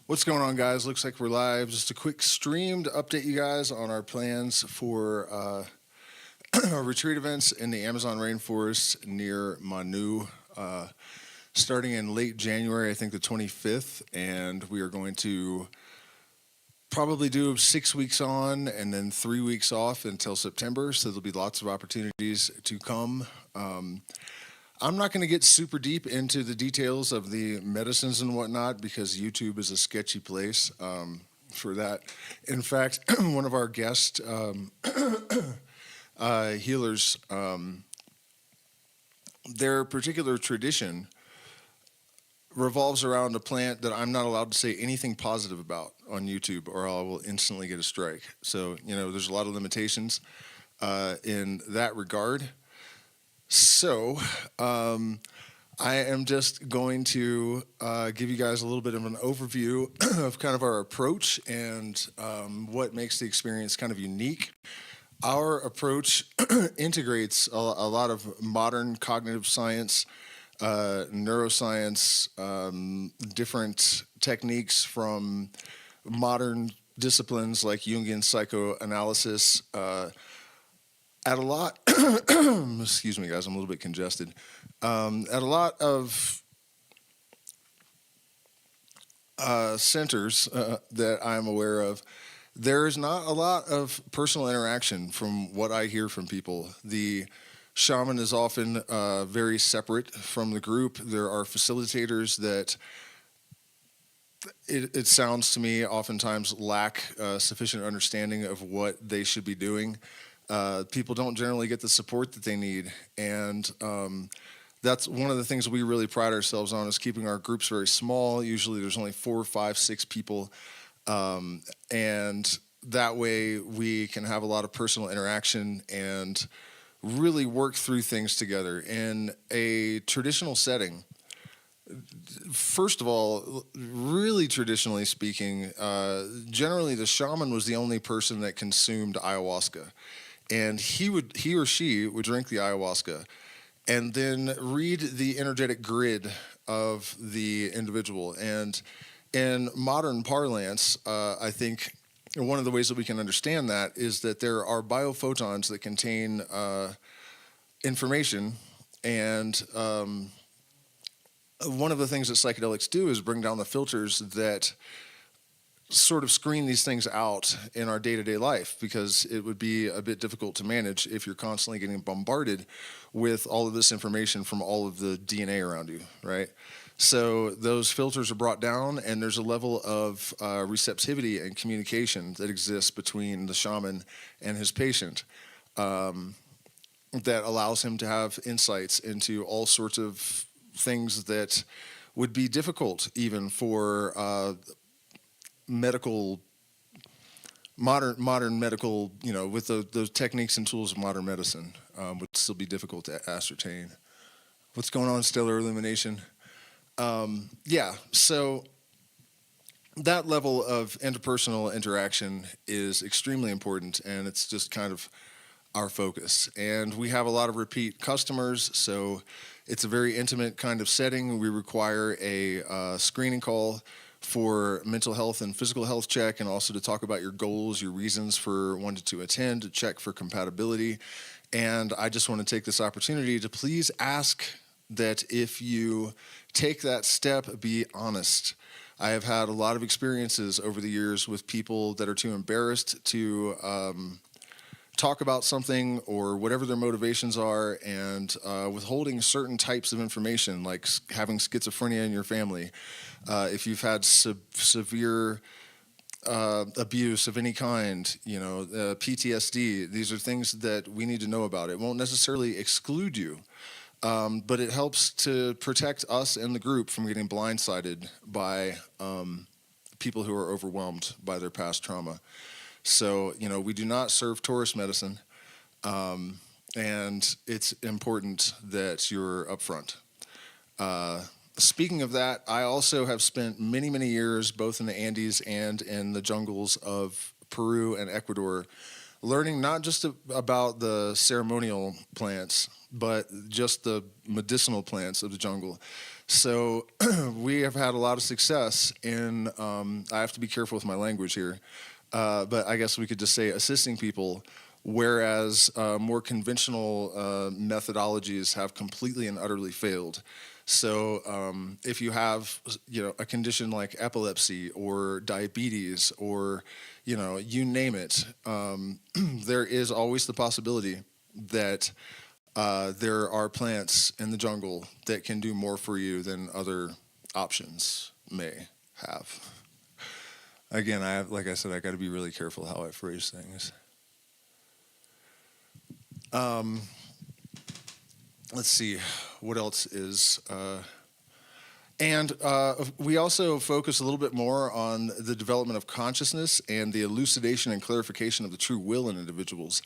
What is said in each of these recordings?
What's going on, guys? Looks like we're live. Just a quick stream to update you guys on our plans for our retreat events in the Amazon rainforest near Manu, starting in late January, I think the 25th, and we are going to probably do 6 weeks on and then 3 weeks off until September, so there'll be lots of opportunities to come. I'm not going to get super deep into the details of the medicines and whatnot because YouTube is a sketchy place for that. In fact, one of our guest healers, their particular tradition revolves around a plant that I'm not allowed to say anything positive about on YouTube or I will instantly get a strike. So, there's a lot of limitations in that regard. So, I am just going to give you guys a little bit of an overview of kind of our approach and what makes the experience kind of unique. Our approach integrates a lot of modern cognitive science, neuroscience, different techniques from modern disciplines like Jungian psychoanalysis, at a lot, excuse me, guys, I'm a little bit congested. At a lot of centers that I'm aware of, there is not a lot of personal interaction from what I hear from people. The shaman is often very separate from the group. There are facilitators that it sounds to me oftentimes lack sufficient understanding of what they should be doing. People don't generally get the support that they need, and that's one of the things we really pride ourselves on is keeping our groups very small. Usually there's only 4, 5, 6 people, and that way we can have a lot of personal interaction and really work through things together. In a traditional setting, first of all, really traditionally speaking, generally the shaman was the only person that consumed ayahuasca. And he or she would drink the ayahuasca and then read the energetic grid of the individual. And in modern parlance, I think one of the ways that we can understand that is that there are biophotons that contain information. And one of the things that psychedelics do is bring down the filters that sort of screen these things out in our day-to-day life, because it would be a bit difficult to manage if you're constantly getting bombarded with all of this information from all of the DNA around you, right? So those filters are brought down, and there's a level of receptivity and communication that exists between the shaman and his patient that allows him to have insights into all sorts of things that would be difficult even for modern medical, with those techniques and tools of modern medicine, would still be difficult to ascertain. What's going on, Stellar Illumination? So that level of interpersonal interaction is extremely important, and it's just kind of our focus. And we have a lot of repeat customers, so it's a very intimate kind of setting. We require a screening call for mental health and physical health check, and also to talk about your goals, your reasons for wanting to attend, to check for compatibility. And I just want to take this opportunity to please ask that if you take that step, be honest. I have had a lot of experiences over the years with people that are too embarrassed to talk about something or whatever their motivations are, and withholding certain types of information, like having schizophrenia in your family, if you've had severe abuse of any kind, PTSD. These are things that we need to know about. It won't necessarily exclude you, but it helps to protect us and the group from getting blindsided by people who are overwhelmed by their past trauma. So, we do not serve tourist medicine, and it's important that you're upfront. Speaking of that, I also have spent many, many years both in the Andes and in the jungles of Peru and Ecuador, learning not just about the ceremonial plants, but just the medicinal plants of the jungle. So we have had a lot of success in, I have to be careful with my language here, but I guess we could just say assisting people, whereas more conventional methodologies have completely and utterly failed. So if you have, a condition like epilepsy or diabetes or, you name it, there is always the possibility that there are plants in the jungle that can do more for you than other options may have. Again, like I said, I got to be really careful how I phrase things. Let's see, what else is. And we also focus a little bit more on the development of consciousness and the elucidation and clarification of the true will in individuals.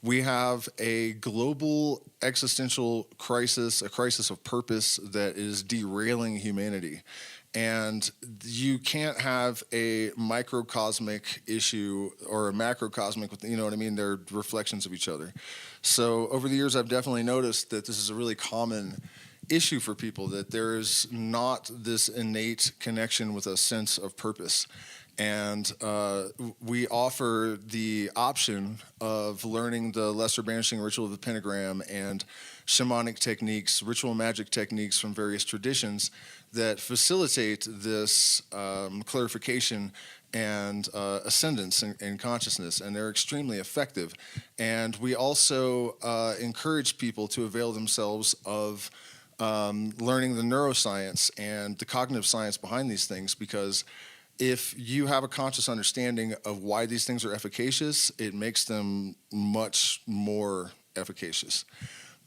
We have a global existential crisis, a crisis of purpose that is derailing humanity. And you can't have a microcosmic issue or a macrocosmic, you know what I mean? They're reflections of each other. So over the years, I've definitely noticed that this is a really common issue for people, that there is not this innate connection with a sense of purpose. And we offer the option of learning the lesser banishing ritual of the pentagram and shamanic techniques, ritual magic techniques from various traditions that facilitate this clarification and ascendance in consciousness, and they're extremely effective. And we also encourage people to avail themselves of learning the neuroscience and the cognitive science behind these things, because if you have a conscious understanding of why these things are efficacious, it makes them much more efficacious,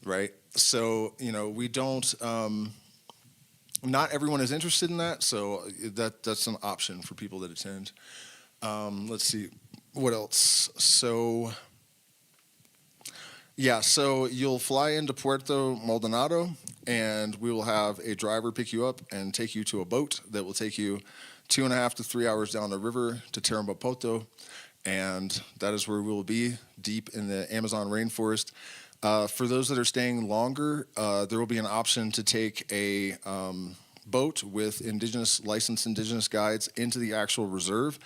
right? So, we don't, not everyone is interested in that, so that's an option for people that attend. Let's see, what else? So you'll fly into Puerto Maldonado, and we will have a driver pick you up and take you to a boat that will take you 2.5 to 3 hours down the river to Tarambapoto, and that is where we will be, deep in the Amazon rainforest. For those that are staying longer, there will be an option to take a boat with licensed indigenous guides into the actual reserve.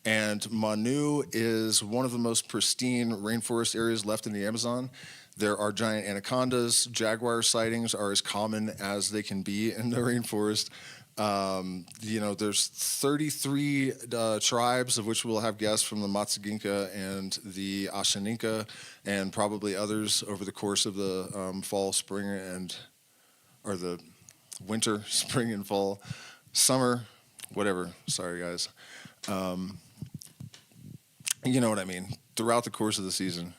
And Manu is one of the most pristine rainforest areas left in the Amazon. There are giant anacondas. Jaguar sightings are as common as they can be in the rainforest. There's 33 tribes, of which we'll have guests from the Matsaginka and the Ashaninka, and probably others over the course of the fall, spring, or the winter, spring and fall, summer, whatever. Sorry, guys. You know what I mean. Throughout the course of the season.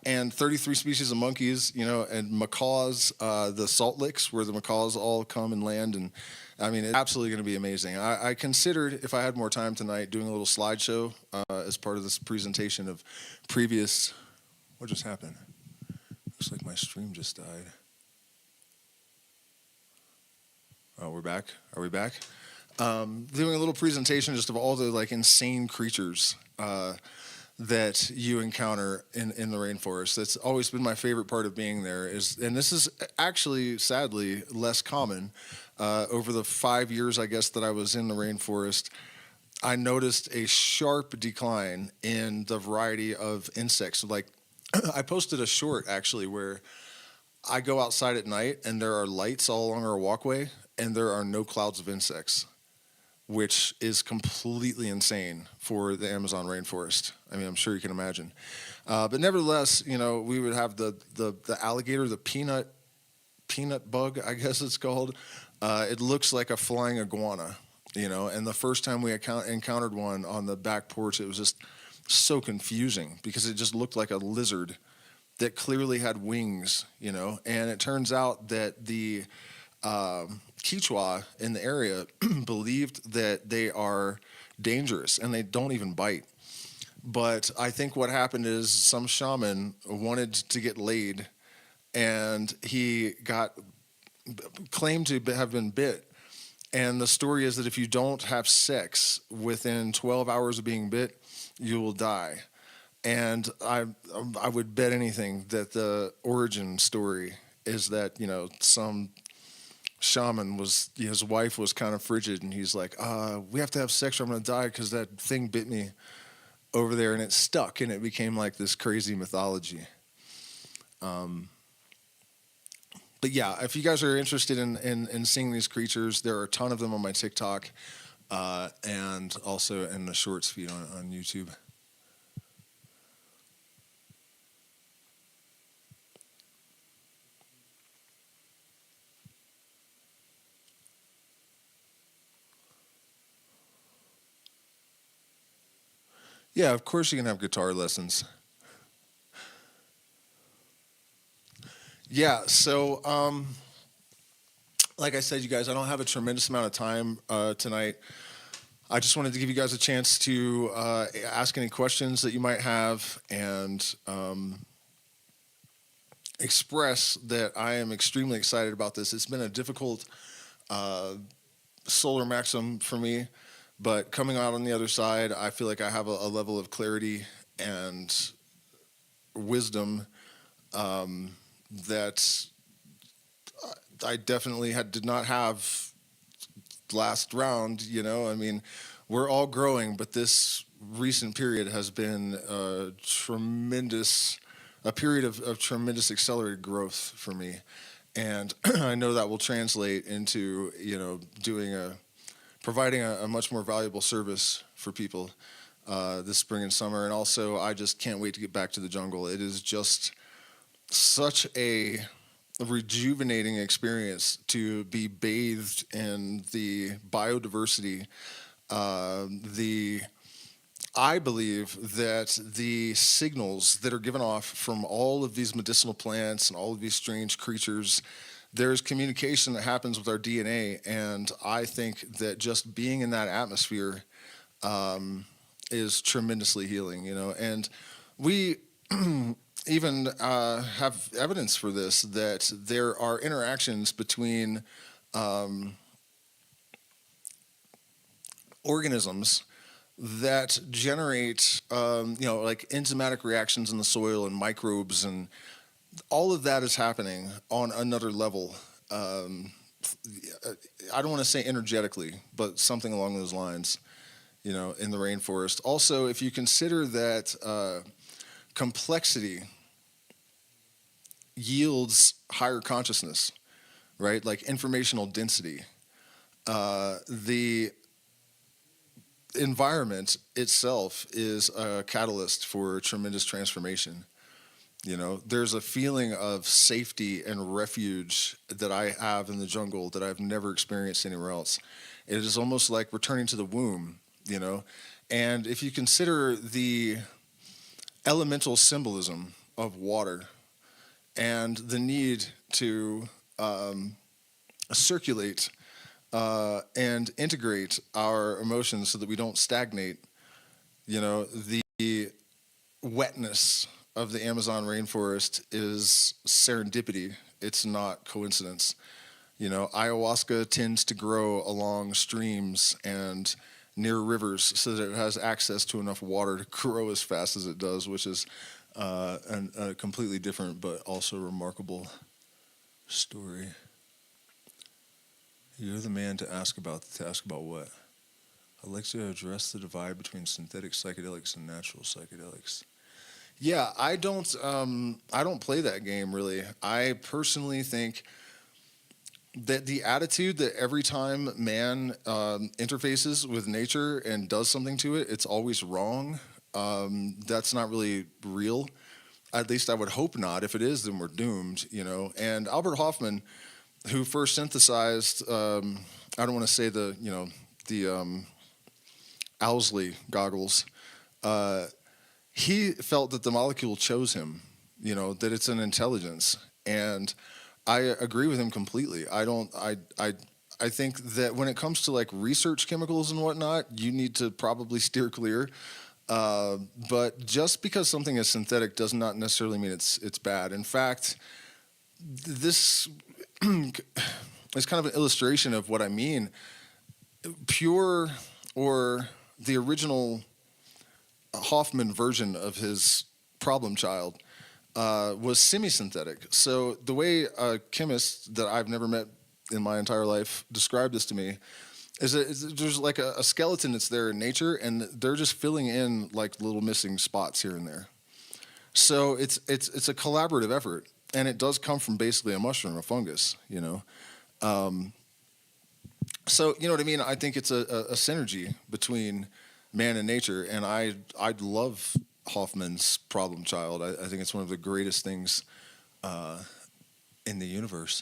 And 33 species of monkeys, and macaws, the salt licks where the macaws all come and land. And I mean, it's absolutely going to be amazing. I considered, if I had more time tonight, doing a little slideshow as part of this presentation of previous. What just happened? Looks like my stream just died. Oh, we're back. Are we back? Doing a little presentation just of all the insane creatures that you encounter in the rainforest. That's always been my favorite part of being there. And this is actually, sadly, less common. Over the 5 years, I guess, that I was in the rainforest, I noticed a sharp decline in the variety of insects. I posted a short, actually, where I go outside at night and there are lights all along our walkway and there are no clouds of insects, which is completely insane for the Amazon rainforest. I mean, I'm sure you can imagine. But nevertheless, we would have the alligator, the peanut bug, I guess it's called. It looks like a flying iguana, and the first time we encountered one on the back porch, it was just so confusing because it just looked like a lizard that clearly had wings, and it turns out that the Quechua in the area believed that they are dangerous and they don't even bite. But I think what happened is some shaman wanted to get laid and he claimed to have been bit. And the story is that if you don't have sex within 12 hours of being bit, you will die. And I would bet anything that the origin story is that, some shaman his wife was kind of frigid, and he's like, we have to have sex or I'm going to die because that thing bit me over there, and it stuck, and it became like this crazy mythology. But yeah, if you guys are interested in seeing these creatures, there are a ton of them on my TikTok, and also in the shorts feed on YouTube. Yeah, of course you can have guitar lessons. Yeah, so like I said, you guys, I don't have a tremendous amount of time tonight. I just wanted to give you guys a chance to ask any questions that you might have, and express that I am extremely excited about this. It's been a difficult solar maxim for me, but coming out on the other side, I feel like I have a level of clarity and wisdom that I definitely did not have last round. I mean, we're all growing, but this recent period has been a period of tremendous accelerated growth for me. And I know that will translate into, providing a much more valuable service for people this spring and summer. And also, I just can't wait to get back to the jungle. It is just such a rejuvenating experience to be bathed in the biodiversity. I believe that the signals that are given off from all of these medicinal plants and all of these strange creatures, there's communication that happens with our DNA, and I think that just being in that atmosphere is tremendously healing. And we even have evidence for this, that there are interactions between organisms that generate, like enzymatic reactions in the soil and microbes, and all of that is happening on another level. I don't want to say energetically, but something along those lines, in the rainforest. Also, if you consider that complexity yields higher consciousness, right? Like informational density. The environment itself is a catalyst for tremendous transformation. There's a feeling of safety and refuge that I have in the jungle that I've never experienced anywhere else. It is almost like returning to the womb, And if you consider the elemental symbolism of water and the need to circulate and integrate our emotions so that we don't stagnate, the wetness of the Amazon rainforest is serendipity. It's not coincidence. Ayahuasca tends to grow along streams and near rivers so that it has access to enough water to grow as fast as it does, which is a completely different but also remarkable story. You're the man to ask about what? I'd like to address the divide between synthetic psychedelics and natural psychedelics. Yeah, I don't play that game really. I personally think that the attitude that every time man interfaces with nature and does something to it, it's always wrong. That's not really real. At least I would hope not. If it is, then we're doomed, And Albert Hoffman, who first synthesized, I don't want to say the Owsley goggles, he felt that the molecule chose him, that it's an intelligence. And I agree with him completely. I think that when it comes to like research chemicals and whatnot, you need to probably steer clear. But just because something is synthetic does not necessarily mean it's bad. In fact, this is kind of an illustration of what I mean. Pure, or the original Hoffman version of his problem child was semi-synthetic. So the way a chemist that I've never met in my entire life described this to me is that there's like a skeleton that's there in nature, and they're just filling in like little missing spots here and there. So it's a collaborative effort, and it does come from basically a mushroom, a fungus, you know. Um, so you know what I mean? I think it's a synergy between man and nature, and I love Hoffman's problem child. I think it's one of the greatest things uh, in the universe.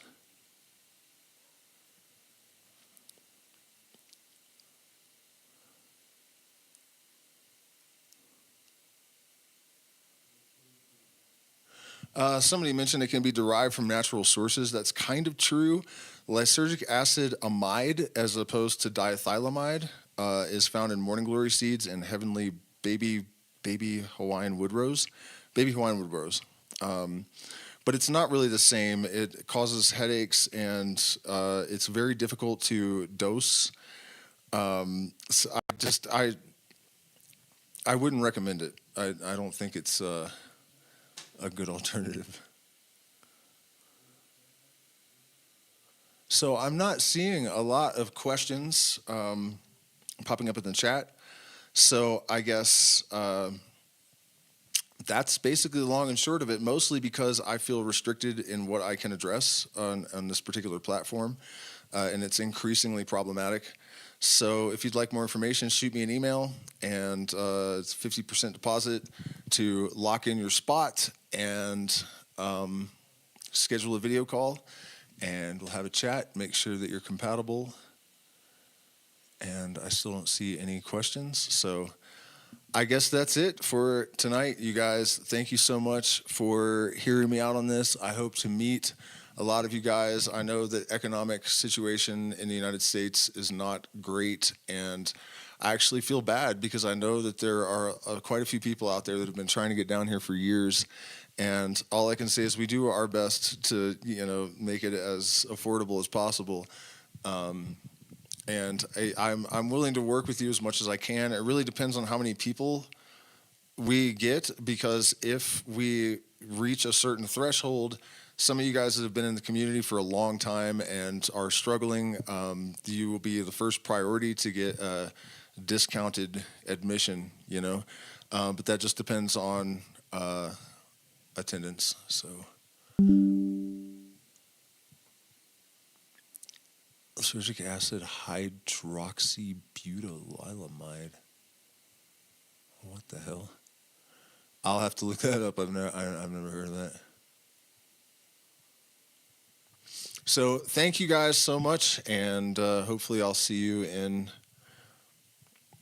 Somebody mentioned it can be derived from natural sources. That's kind of true. Lysergic acid amide, as opposed to diethylamide, is found in morning glory seeds and heavenly baby baby Hawaiian wood rose, baby Hawaiian wood rose. Um, but it's not really the same. It causes headaches, and it's very difficult to dose. So I wouldn't recommend it. I don't think it's a good alternative. So I'm not seeing a lot of questions popping up in the chat. So I guess that's basically the long and short of it, mostly because I feel restricted in what I can address on this particular platform, and it's increasingly problematic. So if you'd like more information, shoot me an email, and it's 50% deposit to lock in your spot and schedule a video call, and we'll have a chat, make sure that you're compatible. And I still don't see any questions, so I guess that's it for tonight, you guys. Thank you so much for hearing me out on this. I hope to meet a lot of you guys. I know that economic situation in the United States is not great, and I actually feel bad because I know that there are quite a few people out there that have been trying to get down here for years. And all I can say is we do our best to, make it as affordable as possible. And I'm willing to work with you as much as I can. It really depends on how many people we get, because if we reach a certain threshold, some of you guys that have been in the community for a long time and are struggling, you will be the first priority to get a discounted admission, but that just depends on attendance. So lysergic acid hydroxybutylamide. What the hell? I'll have to look that up. I've never heard of that. So thank you guys so much, and hopefully I'll see you in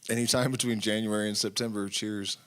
any time between January and September. Cheers.